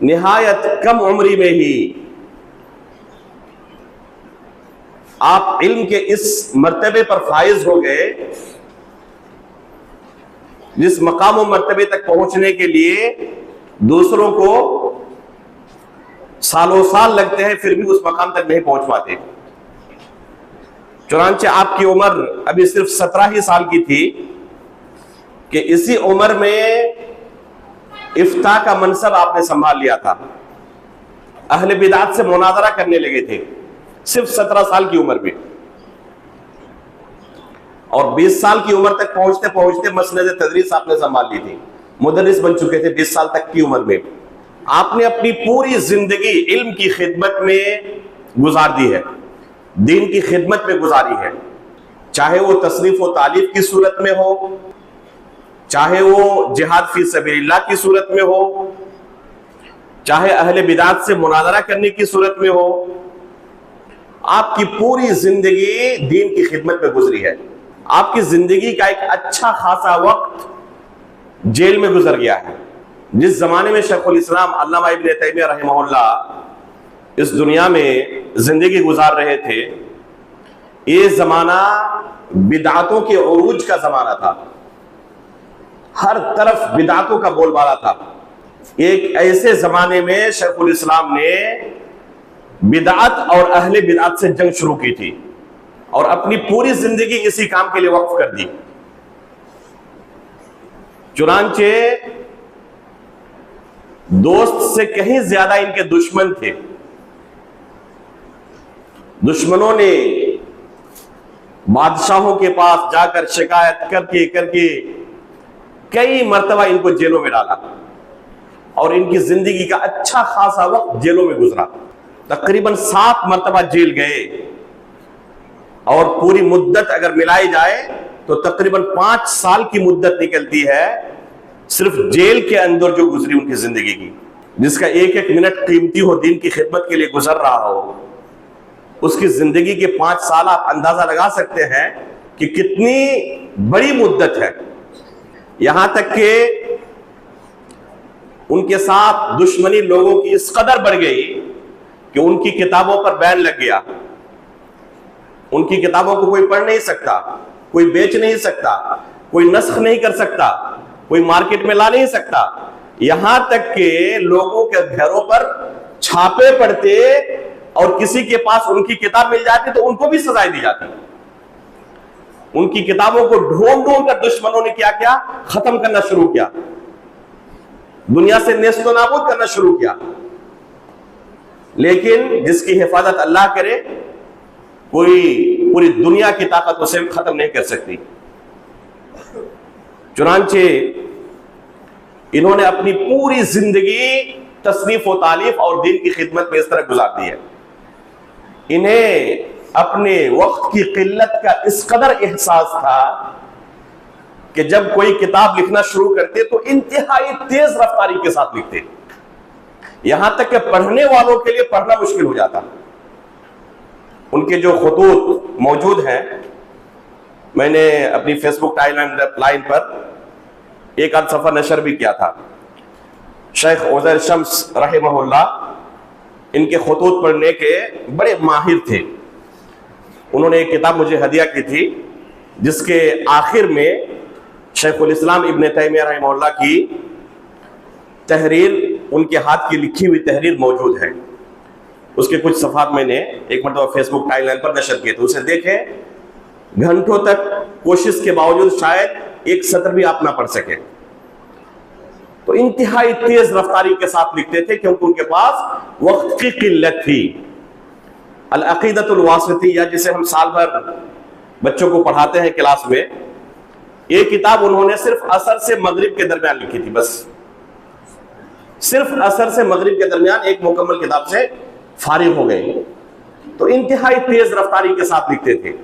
निहायत कम उम्री में ही आप इल्म के इस मर्तबे पर फाइज हो गए जिस मकाम और मर्तबे तक पहुंचने के लिए दूसरों को सालों साल लगते हैं, फिर भी उस मकाम तक नहीं पहुंच पाते। चुनांचे आपकी उम्र अभी सिर्फ 17 ही साल की थी कि इसी उम्र में इफ्ता का मनसब आपने संभाल लिया था, अहले बिदात से मुनाजरा करने लगे थे सिर्फ 17 साल की उम्र में, और 20 साल की उम्र तक पहुंचते पहुंचते मसनद तदरीस आपने संभाल ली थी, मुदर्रिस बन चुके थे 20 साल तक की उम्र में। आपने अपनी पूरी जिंदगी इल्म की खिदमत में गुजार दी है, दीन की खिदमत में गुजारी है, चाहे वो तसनीफ व तालीफ की सूरत में हो, चाहे वो जिहाद फी सबीलिल्लाह की सूरत में हो, चाहे अहले बिदात से मुनाजरा करने की सूरत में हो। आपकी पूरी जिंदगी दीन की खिदमत में गुजरी है। आपकी जिंदगी का एक अच्छा खासा वक्त जेल में गुजर गया है। जिस जमाने में शेखुल इस्लाम अल्लामा इब्न तैमिया रहमहुल्लाह इस दुनिया में जिंदगी गुजार रहे थे, ये जमाना बिदातों के उरूज का जमाना था, हर तरफ बिदातों का बोलबाला था। एक ऐसे जमाने में शेखुल इस्लाम ने बिदात और अहले बिदात से जंग शुरू की थी और अपनी पूरी जिंदगी इसी काम के लिए वक्फ कर दी। चुनांचे दोस्त से कहीं ज्यादा इनके दुश्मन थे। दुश्मनों ने बादशाहों के पास जाकर शिकायत करके करके कई मर्तबा इनको जेलों में डाला और इनकी जिंदगी का अच्छा खासा वक्त जेलों में गुजरा। तकरीबन 7 मर्तबा जेल गए और पूरी मुद्दत अगर मिलाई जाए तो तकरीबन 5 साल की मुद्दत निकलती है सिर्फ जेल के अंदर जो गुजरी उनकी जिंदगी की, जिसका एक एक मिनट कीमती हो, दीन की खिदमत के लिए गुजर रहा हो। उसकी जिंदगी के 5 साल आप अंदाजा लगा सकते हैं कि कितनी बड़ी मुद्दत है। यहां तक कि उनके साथ दुश्मनी लोगों की इस कदर बढ़ गई कि उनकी किताबों पर बैन लग गया। उनकी किताबों को कोई पढ़ नहीं सकता, कोई बेच नहीं सकता, कोई नस्ख नहीं कर सकता, कोई मार्केट में ला नहीं सकता। यहां तक कि लोगों के घरों पर छापे पड़ते और किसी के पास उनकी किताब मिल जाती तो उनको भी सजाएं दी जाती। उनकी किताबों को ढूंढ ढूंढ कर दुश्मनों ने क्या किया, खत्म करना शुरू किया, दुनिया से नेस्तो नाबूद करना शुरू किया। लेकिन जिसकी हिफाजत अल्लाह करे, कोई पूरी दुनिया की ताकत उसे खत्म नहीं कर सकती। चुनांचे इन्होंने अपनी पूरी जिंदगी तसनीफ व तालीफ और दीन की खिदमत में इस तरह गुजार दी है। इन्हें अपने वक्त की किल्लत का इस कदर एहसास था कि जब कोई किताब लिखना शुरू करते तो इंतहाई तेज रफ्तारी के साथ लिखते, यहां तक कि पढ़ने वालों के लिए पढ़ना मुश्किल हो जाता। उनके जो खुतूत मौजूद हैं, मैंने अपनी फेसबुक टाइमलाइन पर एक आध सफा नशर भी किया था। शेख उज़ैर शम्स रहमहुल्लाह इनके खुतूत पढ़ने के बड़े माहिर थे। उन्होंने एक किताब मुझे हदिया की थी जिसके आखिर में शेखुल इस्लाम इब्न तैमिया रहमहुल्लाह की तहरीर, उनके हाथ की लिखी हुई तहरीर मौजूद है। उसके कुछ सफ़ात मैंने एक मरतबा फेसबुक टाइमलाइन पर नशर किए थे, उसे देखें। घंटों तक कोशिश के बावजूद शायद एक सत्र भी आप ना पढ़ सके। तो इंतहाई तेज रफ्तारी के साथ लिखते थे क्योंकि उनके पास वक्त की किल्लत थी। अल अक़ीदतुल वासितिया, जिसे हम साल भर बच्चों को पढ़ाते हैं क्लास में, ये किताब उन्होंने सिर्फ असर से मगरिब के दरमियान लिखी थी। बस सिर्फ असर से मगरिब के दरमियान एक मुकम्मल किताब से फारिग हो गए। तो इंतहाई तेज रफ्तारी के साथ लिखते थे।